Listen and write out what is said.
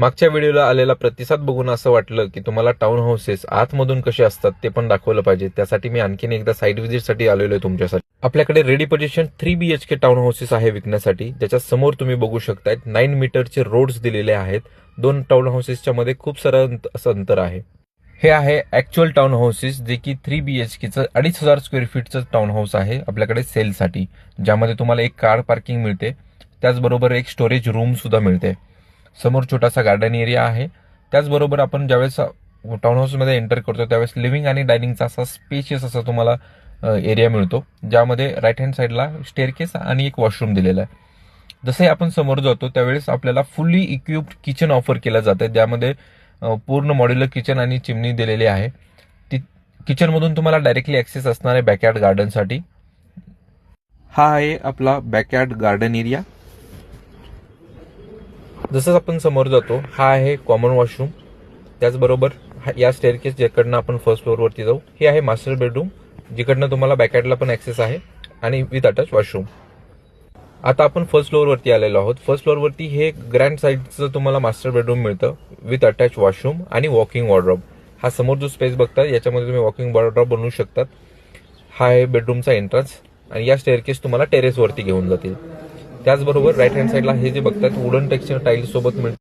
मागच्या व्हिडिओला आलेला प्रतिसाद बघून असं वाटलं की तुम्हाला टाउन हाऊसेस आतमधून कसे असतात ते पण दाखवलं पाहिजे. त्यासाठी मी आणखीन एकदा साईट व्हिजिटसाठी आलेलो आहे तुमच्यासाठी. आपल्याकडे ready position 3 BHK town houses आहे विकण्यासाठी, ज्याच्या समोर तुम्ही बघू शकता 9 मीटरचे रोड्स दिलेले आहेत. दोन टाउन हाऊसेसच्या मध्ये खूप सारं असं अंतर आहे. हे आहे ऍक्च्युअल टाउन हाऊसेस, जे की 3 BHKचं 2500 स्क्वेअर फीटचं टाउन हाऊस आहे आपल्याकडे सेलसाठी, ज्यामध्ये तुम्हाला एक कार पार्किंग मिळते, त्याचबरोबर एक स्टोरेज रूम सुद्धा मिळते. समोर छोटासा गार्डन एरिया आहे. त्याचबरोबर आपण ज्यावेळेस टाउन हाऊसमध्ये एंटर करतो त्यावेळेस लिव्हिंग आणि डायनिंगचा असा स्पेशियस असा तुम्हाला एरिया मिळतो, ज्यामध्ये राईट हँड साईडला स्टेअरकेस आणि एक वॉशरूम दिलेला आहे. जसे आपण समोर जातो त्यावेळेस आपल्याला फुल्ली इक्विप्ड किचन ऑफर केलं जातं, ज्यामध्ये पूर्ण मॉड्युलर किचन आणि चिमणी दिलेली आहे. किचनमधून तुम्हाला डायरेक्टली ऍक्सेस असणार आहे बॅकयार्ड गार्डनसाठी. हा आहे आपला बॅकयार्ड गार्डन एरिया. जसं आपण समोर जातो हा आहे कॉमन वॉशरूम. त्याचबरोबर या स्टेअरकेस ज्याकडनं आपण फर्स्ट फ्लोअरवरती जाऊ, हे आहे मास्टर बेडरूम, जिकडनं तुम्हाला बॅकयार्डला पण ऍक्सेस आहे आणि विथ अटॅच वॉशरूम. आता आपण फर्स्ट फ्लोअरवरती आलेलो आहोत. फर्स्ट फ्लोअरवरती हे ग्रँड साईजचं तुम्हाला मास्टर बेडरूम मिळतं विथ अटॅच वॉशरूम आणि वॉकिंग वॉर्डरोब. हा समोर जो स्पेस बघता याच्यामध्ये तुम्ही वॉकिंग वॉर्डरोब बनवू शकतात. हा आहे बेडरूमचा एंट्रन्स आणि या स्टेअरकेस तुम्हाला टेरेसवरती घेऊन जातील. त्याचबरोबर राईट हँड साईडला हे जे बघतात वुडन टेक्स्चर टाईल्स सोबत मिळतं.